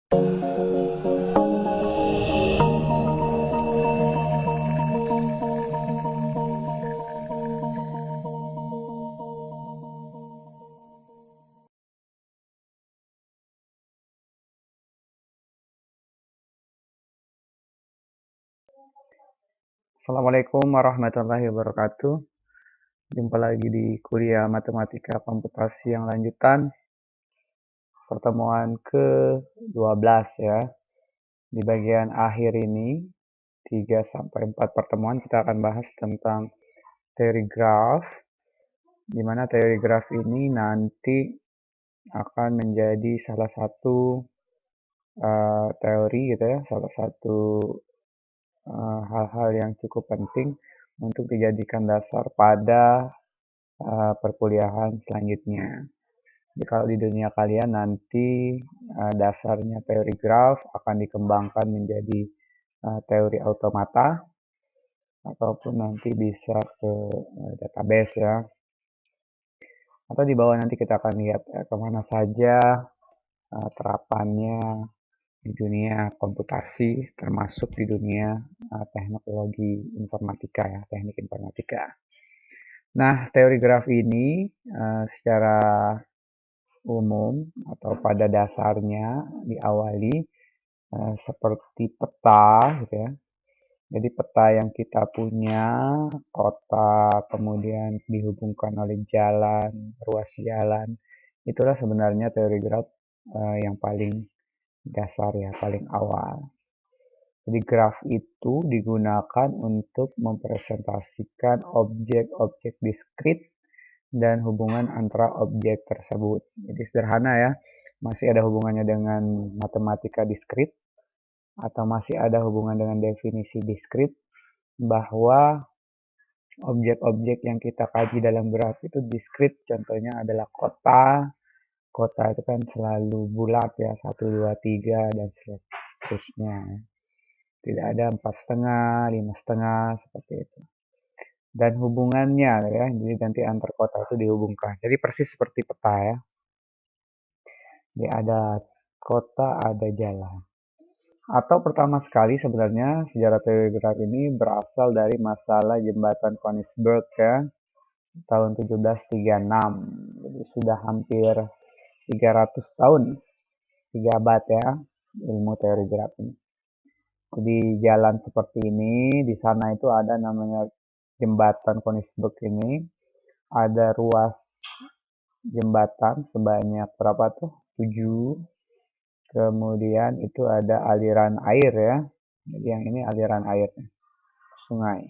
Assalamualaikum warahmatullahi wabarakatuh. Jumpa lagi di kuliah Matematika Komputasi yang lanjutan. Pertemuan ke-12 ya. Di bagian akhir ini, 3-4 pertemuan kita akan bahas tentang teori graf. Di mana teori graf ini nanti akan menjadi salah satu teori gitu ya, salah satu hal-hal yang cukup penting untuk dijadikan dasar pada perkuliahan selanjutnya. Jadi kalau di dunia kalian nanti dasarnya teori graf akan dikembangkan menjadi teori automata ataupun nanti bisa ke database ya. Atau di bawah nanti kita akan lihat kemana saja terapannya di dunia komputasi termasuk di dunia teknologi informatika ya, teknik informatika. Nah, teori graf ini secara umum atau pada dasarnya diawali seperti peta gitu ya. Jadi peta yang kita punya, kota, kemudian dihubungkan oleh jalan, ruas jalan, itulah sebenarnya teori graf yang paling dasar ya, paling awal. Jadi graf itu digunakan untuk mempresentasikan objek-objek diskrit dan hubungan antara objek tersebut. Jadi sederhana ya, masih ada hubungannya dengan matematika diskrit atau masih ada hubungan dengan definisi diskrit bahwa objek-objek yang kita kaji dalam graf itu diskrit. Contohnya adalah kota. Kota itu kan selalu bulat ya, 1, 2, 3 dan seterusnya. Tidak ada 4,5, 5,5 seperti itu. Dan hubungannya ya, jadi nanti antar kota itu dihubungkan. Jadi persis seperti peta ya. Jadi ada kota, ada jalan. Atau pertama sekali sebenarnya sejarah teori graf ini berasal dari masalah jembatan Königsberg ya, tahun 1736. Jadi sudah hampir 300 tahun, 3 abad ya, ilmu teori graf ini. Jadi jalan seperti ini, di sana itu ada namanya jembatan Königsberg ini, ada ruas jembatan sebanyak berapa tuh? 7. Kemudian itu ada aliran air ya. Jadi yang ini aliran airnya, sungai.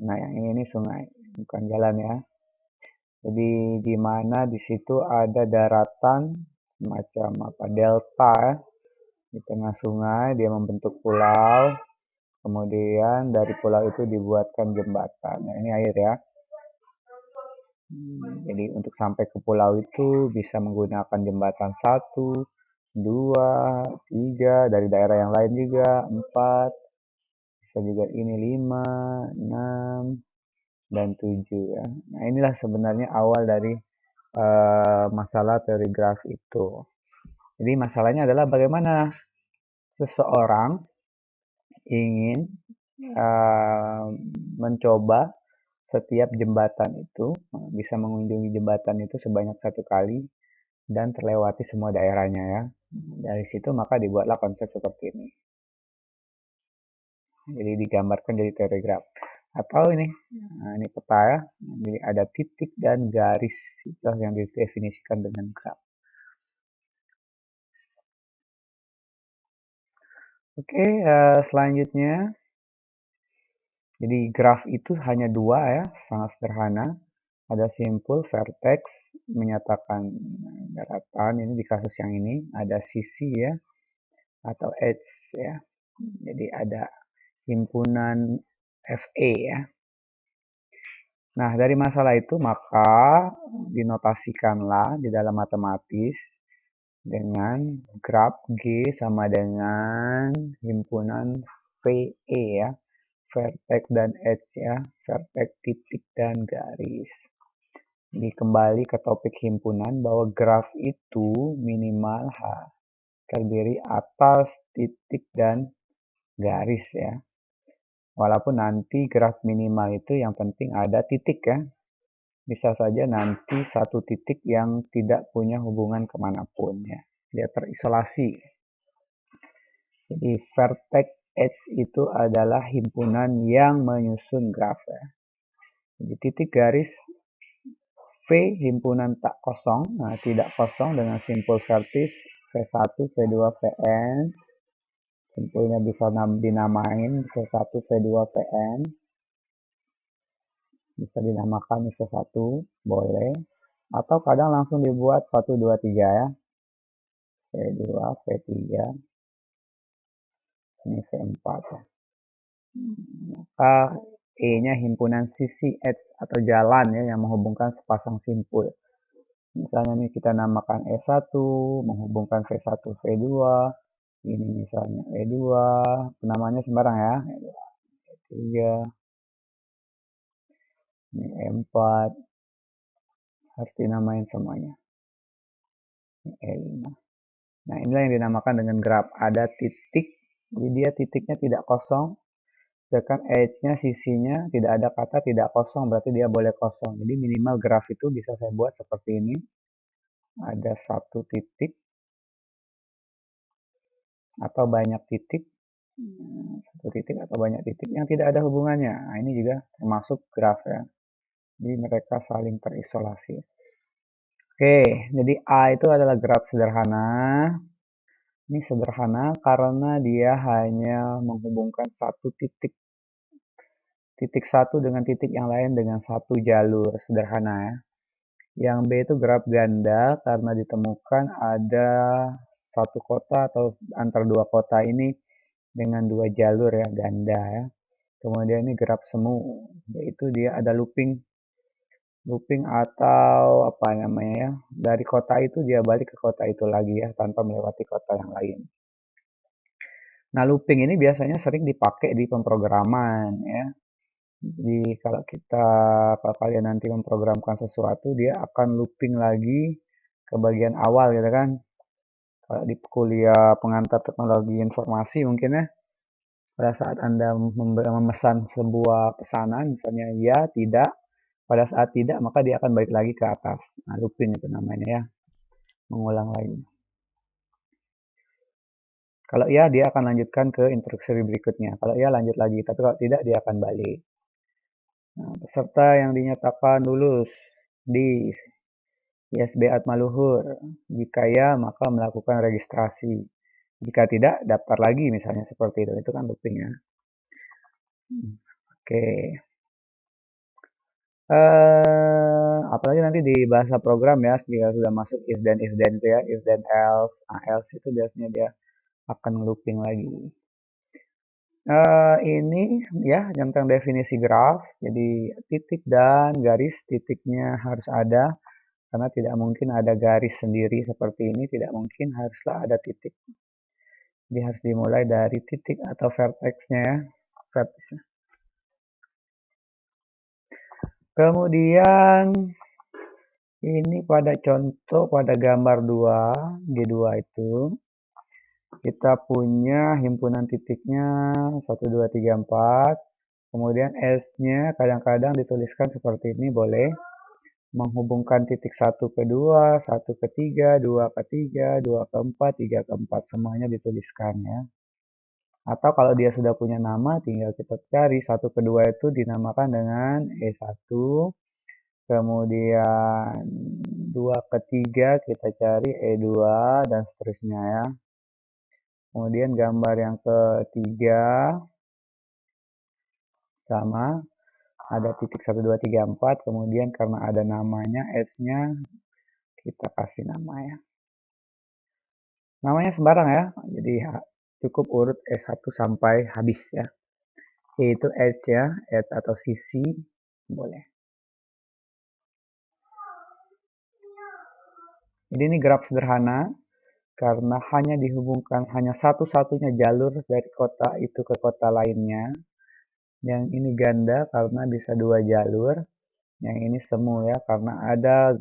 Nah, yang ini sungai, bukan jalan ya. Jadi di mana di situ ada daratan semacam apa delta ya. Di tengah sungai dia membentuk pulau. Kemudian dari pulau itu dibuatkan jembatan. Nah, ini air ya. Jadi untuk sampai ke pulau itu bisa menggunakan jembatan 1, 2, 3, dari daerah yang lain juga 4, bisa juga ini 5, 6, dan 7 ya. Nah inilah sebenarnya awal dari masalah teori graf itu. Jadi masalahnya adalah bagaimana seseorang ingin mencoba setiap jembatan itu, bisa mengunjungi jembatan itu sebanyak 1 kali dan terlewati semua daerahnya ya. Dari situ maka dibuatlah konsep seperti ini. Jadi digambarkan jadi teori graf. Atau ini, nah ini peta ya. Jadi ada titik dan garis itu yang didefinisikan dengan graf. Oke, selanjutnya. Jadi graf itu hanya 2 ya, sangat sederhana. Ada simpul vertex menyatakan daratan, ini di kasus yang ini ada sisi ya atau edge ya. Jadi ada himpunan FE ya. Nah, dari masalah itu maka dinotasikanlah di dalam matematis dengan graf G sama dengan himpunan VE ya, vertex dan edge ya, vertex titik dan garis. Jadi kembali ke topik himpunan bahwa graf itu minimal terdiri atas titik dan garis ya. Walaupun nanti graf minimal itu yang penting ada titik ya. Bisa saja nanti satu titik yang tidak punya hubungan kemanapun ya. Dia terisolasi. Jadi vertex edge itu adalah himpunan yang menyusun graf ya. Jadi titik garis V himpunan tak kosong, nah tidak kosong dengan simpul vertis V1, V2, Vn. Simpulnya bisa dinamain V1, V2, Vn. Bisa dinamakan V1, boleh. Atau kadang langsung dibuat 1, 2, 3 ya. V2, V3, ini V4 ya. Maka E-nya himpunan sisi edge atau jalan ya yang menghubungkan sepasang simpul. Misalnya ini kita namakan E1, menghubungkan V1, V2. Ini misalnya E2, namanya sembarang ya. E2, E3, ini E4. Harus dinamain semuanya. Ini E5. Nah, inilah yang dinamakan dengan graf. Ada titik, jadi dia titiknya tidak kosong. Sedangkan edge-nya, sisinya tidak ada kata tidak kosong, berarti dia boleh kosong. Jadi minimal graf itu bisa saya buat seperti ini. Ada satu titik atau banyak titik, satu titik atau banyak titik yang tidak ada hubungannya. Nah, ini juga termasuk graf ya. Jadi mereka saling terisolasi. Oke, jadi A itu adalah graf sederhana. Ini sederhana karena dia hanya menghubungkan satu titik. Titik satu dengan titik yang lain dengan satu jalur. Sederhana ya. Yang B itu graf ganda karena ditemukan ada satu kota atau antar dua kota ini dengan dua jalur ya, ganda ya. Kemudian ini graf semu, yaitu dia ada looping atau apa namanya ya, dari kota itu dia balik ke kota itu lagi ya, tanpa melewati kota yang lain. Nah, looping ini biasanya sering dipakai di pemrograman ya. Jadi kalau kalian nanti memprogramkan sesuatu, dia akan looping lagi ke bagian awal gitu kan. Kalau di kuliah pengantar teknologi informasi mungkin ya, pada saat Anda memesan sebuah pesanan, misalnya ya, tidak, pada saat tidak, maka dia akan balik lagi ke atas. Nah, looping itu namanya ya, mengulang lagi. Kalau iya, dia akan lanjutkan ke instruksi berikutnya. Kalau iya, lanjut lagi. Tapi kalau tidak, dia akan balik. Nah, peserta yang dinyatakan lulus di ISB Atmaluhur. Jika ya, maka melakukan registrasi. Jika tidak, daftar lagi misalnya seperti itu. Itu kan loopingnya. Oke. Apalagi nanti di bahasa program ya, jika sudah masuk if then itu ya, if then else. Nah, else itu biasanya dia akan looping lagi. Ini ya tentang definisi graf. Jadi titik dan garis, titiknya harus ada karena tidak mungkin ada garis sendiri seperti ini, tidak mungkin, haruslah ada titik. Jadi harus dimulai dari titik atau vertexnya ya, vertexnya. Kemudian ini pada contoh pada gambar 2, G2 itu kita punya himpunan titiknya 1, 2, 3, 4. Kemudian S-nya kadang-kadang dituliskan seperti ini, boleh. Menghubungkan titik 1 ke 2, 1 ke 3, 2 ke 3, 2 ke 4, 3 ke 4. Semuanya dituliskan ya. Atau kalau dia sudah punya nama, tinggal kita cari. 1 ke 2 itu dinamakan dengan E1. Kemudian 2 ke 3 kita cari E2 dan seterusnya ya. Kemudian gambar yang ketiga sama, ada titik 1, 2, 3, 4. Kemudian karena ada namanya S-nya, kita kasih nama ya. Namanya sembarang ya, jadi cukup urut S1 sampai habis ya. Yaitu edge ya, edge atau sisi, boleh. Jadi ini graf sederhana, karena hanya dihubungkan hanya satu-satunya jalur dari kota itu ke kota lainnya. Yang ini ganda karena bisa dua jalur. Yang ini semu ya, karena ada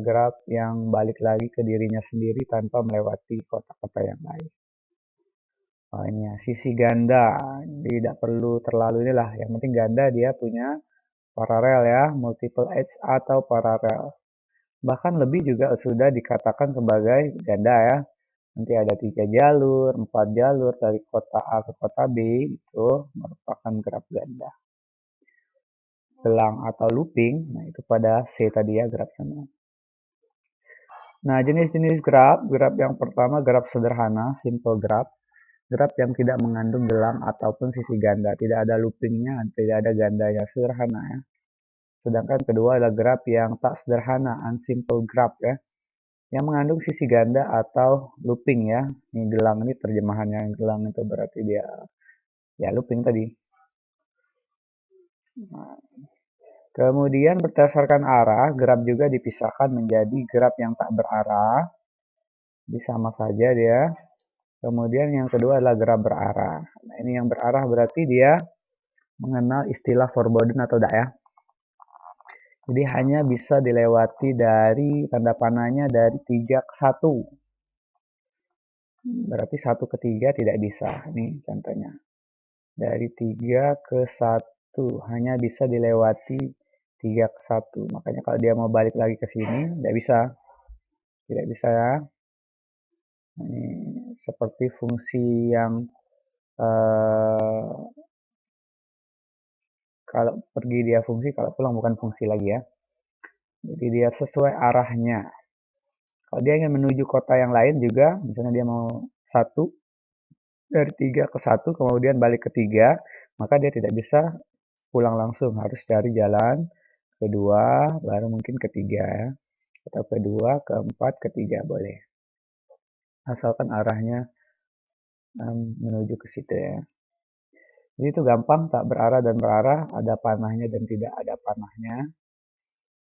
graf yang balik lagi ke dirinya sendiri tanpa melewati kota-kota yang lain. Oh, ini ya, sisi ganda. Tidak perlu terlalu inilah. Yang penting ganda dia punya paralel ya, multiple edge atau paralel. Bahkan lebih juga sudah dikatakan sebagai ganda ya. Nanti ada 3 jalur, 4 jalur dari kota A ke kota B, itu merupakan graf ganda. Gelang atau looping, nah itu pada C tadi ya, graf sana. Nah, jenis-jenis graf yang pertama graf sederhana, simple graph. Graf yang tidak mengandung gelang ataupun sisi ganda, tidak ada loopingnya, tidak ada gandanya, sederhana ya. Sedangkan kedua adalah graf yang tak sederhana, unsimple graph ya, yang mengandung sisi ganda atau looping ya. Ini gelang, ini terjemahannya, gelang itu berarti dia ya looping tadi. Nah, kemudian berdasarkan arah, graf juga dipisahkan menjadi graf yang tak berarah, jadi sama saja dia. Kemudian yang kedua adalah graf berarah. Nah, ini yang berarah berarti dia mengenal istilah forbidden atau tidak ya. Jadi hanya bisa dilewati dari tanda panahnya dari 3 ke 1. Berarti 1 ke 3 tidak bisa. Ini contohnya. Dari 3 ke 1 hanya bisa dilewati 3 ke 1. Makanya kalau dia mau balik lagi ke sini tidak bisa. Tidak bisa ya. Ini seperti fungsi yang kalau pergi dia fungsi, kalau pulang bukan fungsi lagi ya. Jadi dia sesuai arahnya. Kalau dia ingin menuju kota yang lain juga, misalnya dia mau 1 dari 3 ke 1, kemudian balik ke 3, maka dia tidak bisa pulang langsung, harus cari jalan kedua, baru mungkin ketiga, atau kedua, keempat, ketiga boleh. Asalkan arahnya menuju ke situ ya. Jadi itu gampang, tak berarah dan berarah, ada panahnya dan tidak ada panahnya.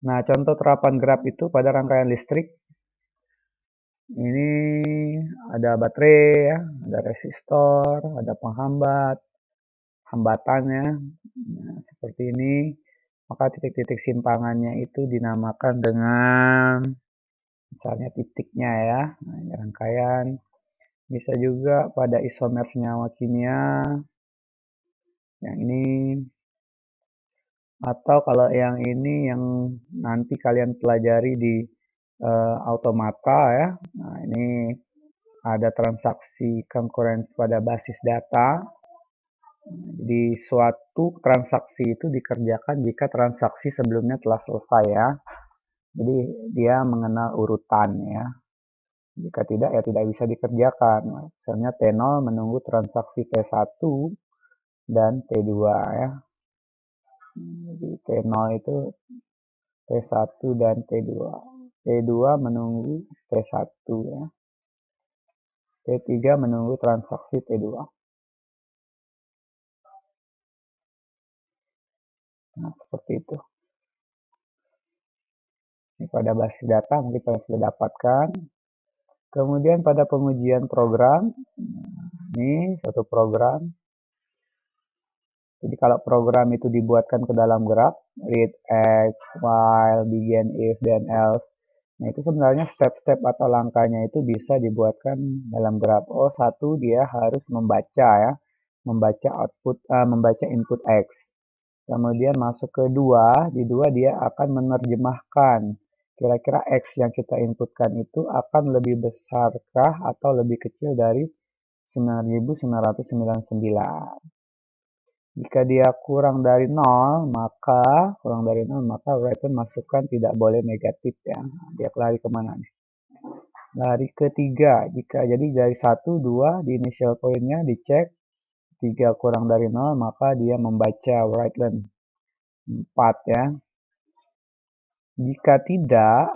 Nah, contoh terapan graf itu pada rangkaian listrik. Ini ada baterai ya, ada resistor, ada penghambat, hambatannya. Nah, seperti ini. Maka titik-titik simpangannya itu dinamakan dengan misalnya titiknya ya. Nah, ini rangkaian. Bisa juga pada isomer senyawa kimia. Yang ini. Atau kalau yang ini yang nanti kalian pelajari di automata ya. Nah, ini ada transaksi concurrence pada basis data. Jadi suatu transaksi itu dikerjakan jika transaksi sebelumnya telah selesai ya. Jadi dia mengenal urutan ya. Jika tidak ya tidak bisa dikerjakan. Misalnya T0 menunggu transaksi T1 dan T2 ya. Jadi T0 itu T1 dan T2. T2 menunggu T1 ya. T3 menunggu transaksi T2. Nah, seperti itu. Ini pada basis data mungkin kalian sudah dapatkan. Kemudian pada pengujian program, ini satu program. Jadi kalau program itu dibuatkan ke dalam graf, read, x, while, begin, if, then, else. Nah itu sebenarnya step-step atau langkahnya itu bisa dibuatkan dalam graf. Oh, satu dia harus membaca ya, membaca input x. Kemudian masuk ke 2, di 2 dia akan menerjemahkan kira-kira x yang kita inputkan itu akan lebih besarkah atau lebih kecil dari 9999. Jika dia kurang dari 0, maka return masukkan tidak boleh negatif ya. Dia lari kemana nih? Lari ke 3. Jadi dari 1, 2 di initial point-nya dicek 3 kurang dari 0, maka dia membaca write len 4 ya. Jika tidak,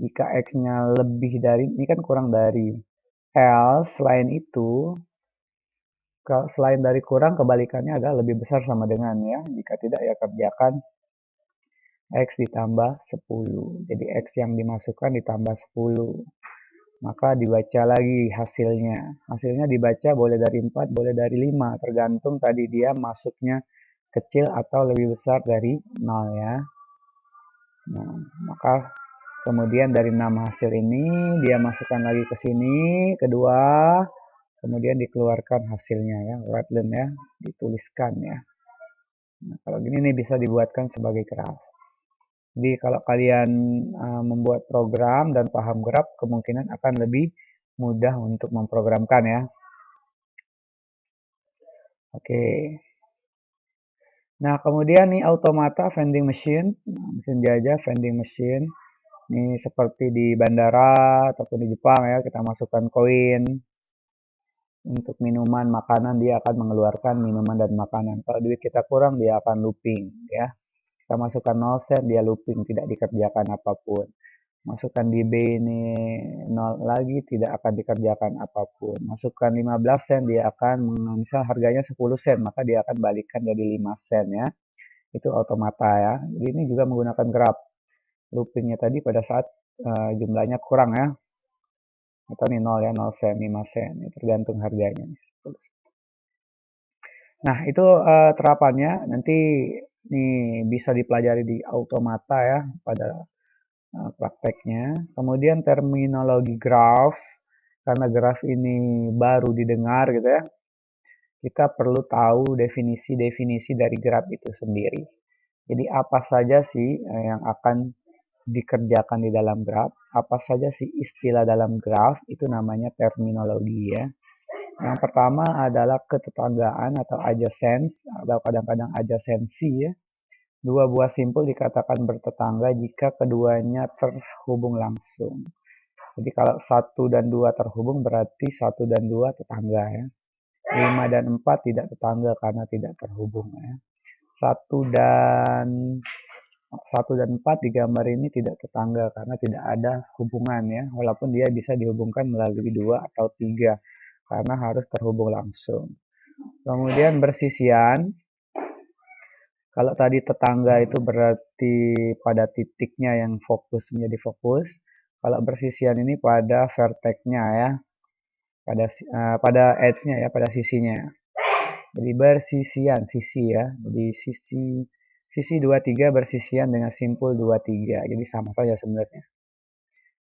jika x-nya lebih dari, ini kan kurang dari, else selain itu, selain dari kurang, kebalikannya adalah lebih besar sama dengan ya. Jika tidak ya kerjakan x ditambah 10. Jadi x yang dimasukkan ditambah 10. Maka dibaca lagi hasilnya. Hasilnya dibaca boleh dari 4, boleh dari 5. Tergantung tadi dia masuknya kecil atau lebih besar dari 0 ya. Nah, maka kemudian dari 6 hasil ini dia masukkan lagi ke sini, kedua, kemudian dikeluarkan hasilnya ya, Wordlen ya, dituliskan ya. Nah, kalau gini nih bisa dibuatkan sebagai graf. Jadi kalau kalian membuat program dan paham graf, kemungkinan akan lebih mudah untuk memprogramkan ya. Oke. Nah, kemudian nih automata vending machine, mesin jajah vending machine. Ini seperti di bandara ataupun di Jepang ya, kita masukkan koin untuk minuman, makanan, dia akan mengeluarkan minuman dan makanan. Kalau duit kita kurang, dia akan looping ya. Kita masukkan 0 sen, dia looping, tidak dikerjakan apapun. Masukkan di B ini 0 lagi, tidak akan dikerjakan apapun. Masukkan 15 sen, dia akan, misal harganya 10 sen, maka dia akan balikkan jadi 5 sen ya. Itu automata ya. Jadi ini juga menggunakan graph. Loopingnya tadi pada saat jumlahnya kurang ya. Atau ini 0 ya, 0 sen, 5 sen. Ini tergantung harganya. Nah, itu terapannya. Nanti ini bisa dipelajari di automata ya pada prakteknya. Kemudian terminologi graph. Karena graph ini baru didengar gitu ya. Kita perlu tahu definisi-definisi dari graph itu sendiri. Jadi apa saja sih yang akan dikerjakan di dalam graph, apa saja sih istilah dalam graph, itu namanya terminologi ya. Yang pertama adalah ketetanggaan atau adjacence, atau kadang-kadang adjacency ya. Dua buah simpul dikatakan bertetangga jika keduanya terhubung langsung. Jadi kalau 1 dan 2 terhubung berarti 1 dan 2 tetangga ya. 5 dan 4 tidak tetangga karena tidak terhubung ya. 1 dan 4 di gambar ini tidak tetangga karena tidak ada hubungan ya, walaupun dia bisa dihubungkan melalui 2 atau 3 karena harus terhubung langsung. Kemudian bersisian, kalau tadi tetangga itu berarti pada titiknya yang fokus menjadi fokus, kalau bersisian ini pada vertexnya ya, pada edge-nya ya, pada sisinya. Jadi bersisian, sisi ya, jadi sisi 23 bersisian dengan simpul 23, jadi sama saja sebenarnya.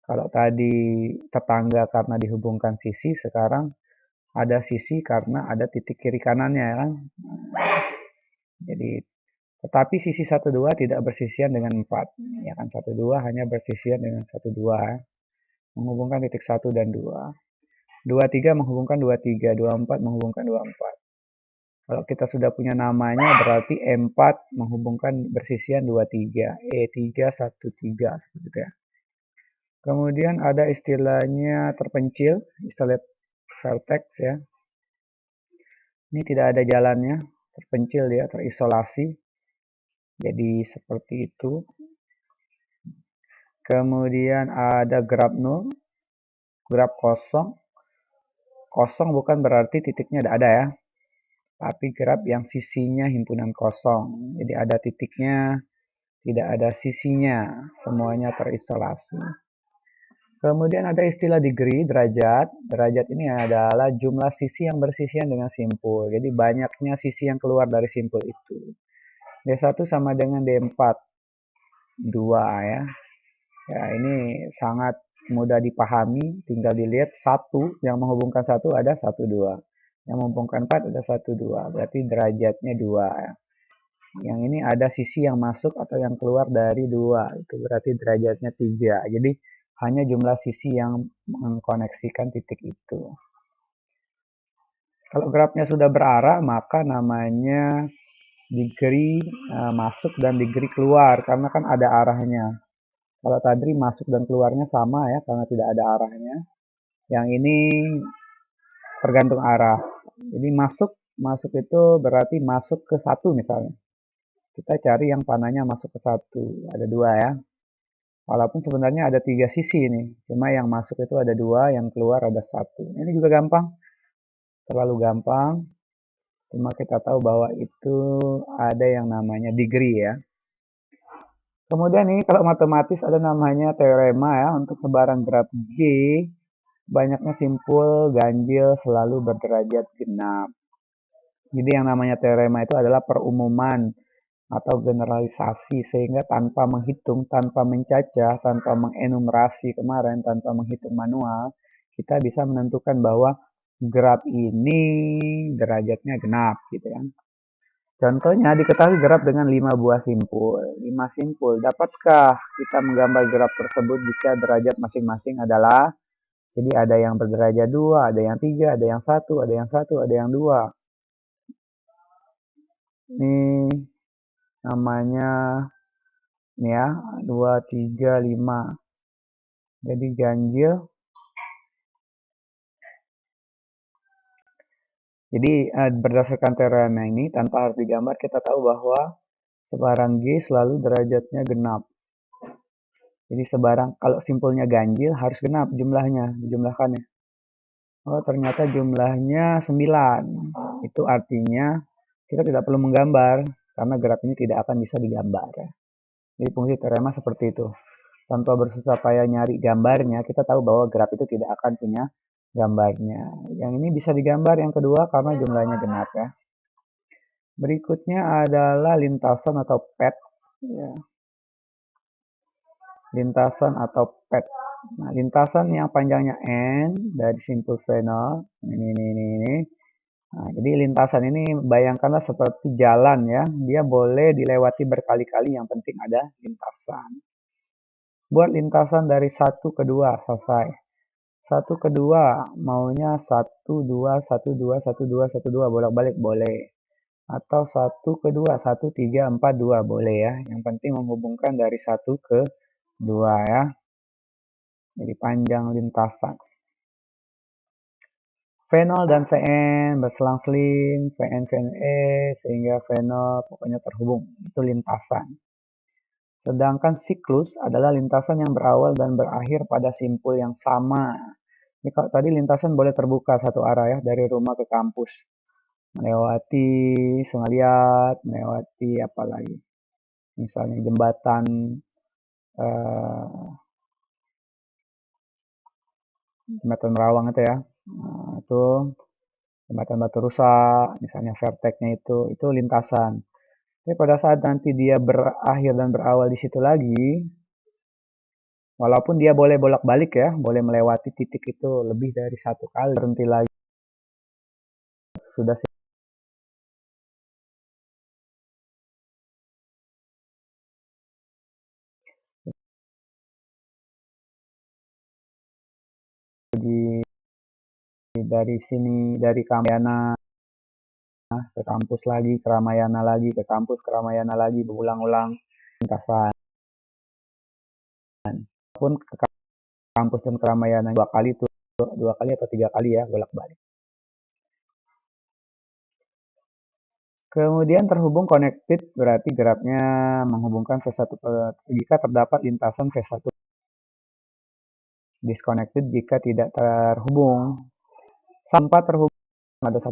Kalau tadi tetangga karena dihubungkan sisi, sekarang ada sisi karena ada titik kiri kanannya ya kan. Jadi tetapi sisi 12 tidak bersisian dengan 4. Ya kan 12 hanya bersisian dengan 12 menghubungkan titik 1 dan 2. 23 menghubungkan 23, 24 menghubungkan 24. Kalau kita sudah punya namanya berarti E4 menghubungkan bersisian 23, E3 13 gitu ya. Kemudian ada istilahnya terpencil, istilah vertex ya. Ini tidak ada jalannya, terpencil dia, terisolasi. Jadi seperti itu. Kemudian ada graf 0, graf kosong. Kosong bukan berarti titiknya tidak ada ya, tapi graf yang sisinya himpunan kosong. Jadi ada titiknya, tidak ada sisinya, semuanya terisolasi. Kemudian ada istilah degree, derajat. Derajat ini adalah jumlah sisi yang bersisian dengan simpul. Jadi banyaknya sisi yang keluar dari simpul itu. D1 sama dengan D4. 2 ya. Ya, ini sangat mudah dipahami, tinggal dilihat 1 yang menghubungkan 1 ada 1 2. Yang menghubungkan 4 ada 1 2. Berarti derajatnya 2 ya. Yang ini ada sisi yang masuk atau yang keluar dari 2. Itu berarti derajatnya 3. Jadi hanya jumlah sisi yang mengkoneksikan titik itu. Kalau grafnya sudah berarah, maka namanya degree masuk dan degree keluar, karena kan ada arahnya. Kalau tadi masuk dan keluarnya sama ya, karena tidak ada arahnya. Yang ini tergantung arah. Jadi masuk itu berarti masuk ke 1 misalnya. Kita cari yang panahnya masuk ke 1. Ada 2 ya. Walaupun sebenarnya ada 3 sisi nih. Cuma yang masuk itu ada 2, yang keluar ada 1. Ini juga gampang. Terlalu gampang. Cuma kita tahu bahwa itu ada yang namanya degree ya. Kemudian ini kalau matematis ada namanya teorema ya. Untuk sebarang graf G, banyaknya simpul ganjil selalu berderajat genap. Jadi yang namanya teorema itu adalah perumuman atau generalisasi, sehingga tanpa menghitung, tanpa mencacah, tanpa mengenumerasi kemarin, tanpa menghitung manual, kita bisa menentukan bahwa graf ini derajatnya genap gitu kan. Contohnya diketahui graf dengan 5 buah simpul. 5 simpul. Dapatkah kita menggambar graf tersebut jika derajat masing-masing adalah, jadi ada yang berderajat 2, ada yang 3, ada yang 1, ada yang 1, ada yang 2. Ini namanya ini ya, 2, 3, 5. Jadi ganjil. Jadi berdasarkan teorema ini, tanpa harus digambar, kita tahu bahwa sebarang G selalu derajatnya genap. Jadi sebarang, kalau simpulnya ganjil harus genap jumlahnya, dijumlahkan ya. Oh, ternyata jumlahnya 9. Itu artinya kita tidak perlu menggambar, karena graf ini tidak akan bisa digambar ya. Jadi fungsi teorema seperti itu. Tanpa bersusah payah nyari gambarnya, kita tahu bahwa graf itu tidak akan punya gambarnya. Yang ini bisa digambar yang kedua karena jumlahnya genap ya. Berikutnya adalah lintasan atau path ya. Lintasan atau path. Nah, lintasan yang panjangnya n dari simpul Fresnel ini. Nah, jadi lintasan ini bayangkanlah seperti jalan ya. Dia boleh dilewati berkali-kali, yang penting ada lintasan. Buat lintasan dari 1 ke 2 selesai. 1 ke 2 maunya 1 2 1 2 1 2 1 2 bolak-balik boleh. Atau 1 ke 2 1 3 4 2 boleh ya. Yang penting menghubungkan dari 1 ke 2 ya. Jadi panjang lintasan. V0 dan Vn berselang-seling, Vn Vne sehingga V0 pokoknya terhubung. Itu lintasan. Sedangkan siklus adalah lintasan yang berawal dan berakhir pada simpul yang sama. Ini kalau tadi lintasan boleh terbuka satu arah ya, dari rumah ke kampus. Melewati Sungai Liat, melewati apa lagi? Misalnya jembatan jembatan Merawang itu ya. Nah, itu jembatan Batu Rusak, misalnya verteknya itu lintasan. Tapi pada saat nanti dia berakhir dan berawal di situ lagi, walaupun dia boleh bolak-balik ya, boleh melewati titik itu lebih dari satu kali, berhenti lagi. Sudah dari sini, dari Ramayana ke kampus lagi, ke Ramayana lagi, ke kampus, ke Ramayana lagi, berulang-ulang lintasan. Pun ke kampus dan ke Ramayana 2 kali tuh, 2 kali atau 3 kali ya bolak-balik. Kemudian terhubung connected berarti grafnya menghubungkan V1 jika terdapat lintasan V1. Disconnected jika tidak terhubung. 4 terhubung, ada 1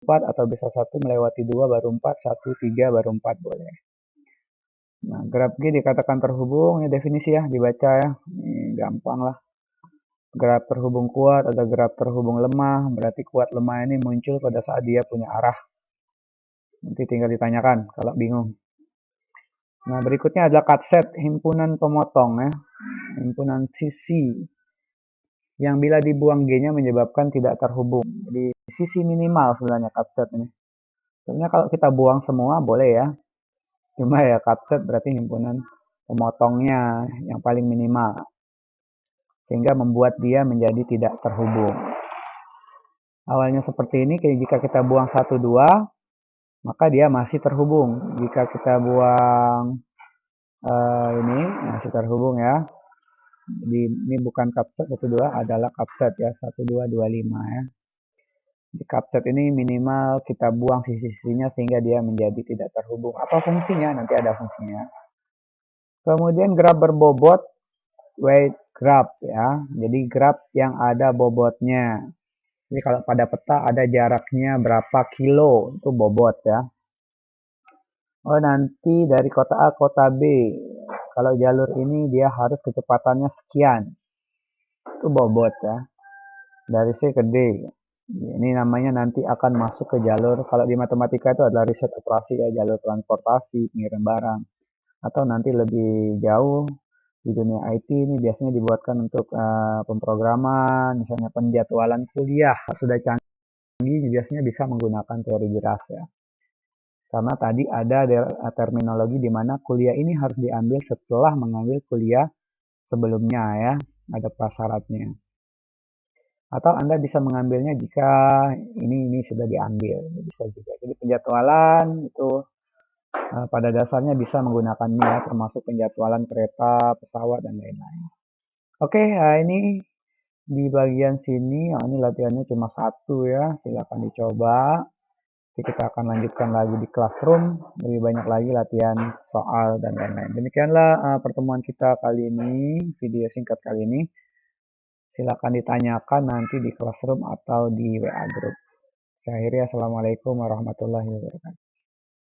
4 atau bisa 1 melewati 2 baru 4, 1 3 baru 4 boleh. Nah, graf G dikatakan terhubung, ini definisi ya, dibaca ya. Ini gampang lah. Graf terhubung kuat, ada graf terhubung lemah, berarti kuat lemah ini muncul pada saat dia punya arah. Nanti tinggal ditanyakan kalau bingung. Nah, berikutnya adalah cut set, himpunan pemotong ya. Himpunan sisi yang bila dibuang G-nya menyebabkan tidak terhubung. Jadi sisi minimal sebenarnya cut set ini. Sebenarnya kalau kita buang semua boleh ya. Cuma ya cut set berarti himpunan pemotongnya yang paling minimal. Sehingga membuat dia menjadi tidak terhubung. Awalnya seperti ini, jika kita buang 1, 2, maka dia masih terhubung. Jika kita buang ini masih terhubung ya. Jadi ini bukan capset 1, 2, adalah capset ya 1, 2, 2, 5 ya. Di capset ini minimal kita buang sisi-sisinya sehingga dia menjadi tidak terhubung. Apa fungsinya? Nanti ada fungsinya. Kemudian graf berbobot, weight graph ya. Jadi graf yang ada bobotnya. Jadi kalau pada peta ada jaraknya berapa kilo, itu bobot ya. Oh, nanti dari kota A ke kota B. Kalau jalur ini dia harus kecepatannya sekian. Itu bobot ya. Dari C ke D. Ini namanya nanti akan masuk ke jalur, kalau di matematika itu adalah riset operasi ya, jalur transportasi, pengirim barang. Atau nanti lebih jauh di dunia IT ini biasanya dibuatkan untuk pemrograman, misalnya penjadwalan kuliah. Sudah canggih biasanya bisa menggunakan teori graf ya. Karena tadi ada terminologi di mana kuliah ini harus diambil setelah mengambil kuliah sebelumnya ya, ada prasyaratnya. Atau Anda bisa mengambilnya jika ini sudah diambil, bisa juga. Jadi penjadwalan itu pada dasarnya bisa menggunakannya ya, termasuk penjadwalan kereta, pesawat, dan lain-lain. Oke, ini di bagian sini, ini latihannya cuma satu ya, silakan dicoba. Jadi kita akan lanjutkan lagi di classroom, lebih banyak lagi latihan soal dan lain-lain. Demikianlah pertemuan kita kali ini, video singkat kali ini. Silakan ditanyakan nanti di classroom atau di WA group. Saya akhiri, assalamualaikum warahmatullahi wabarakatuh.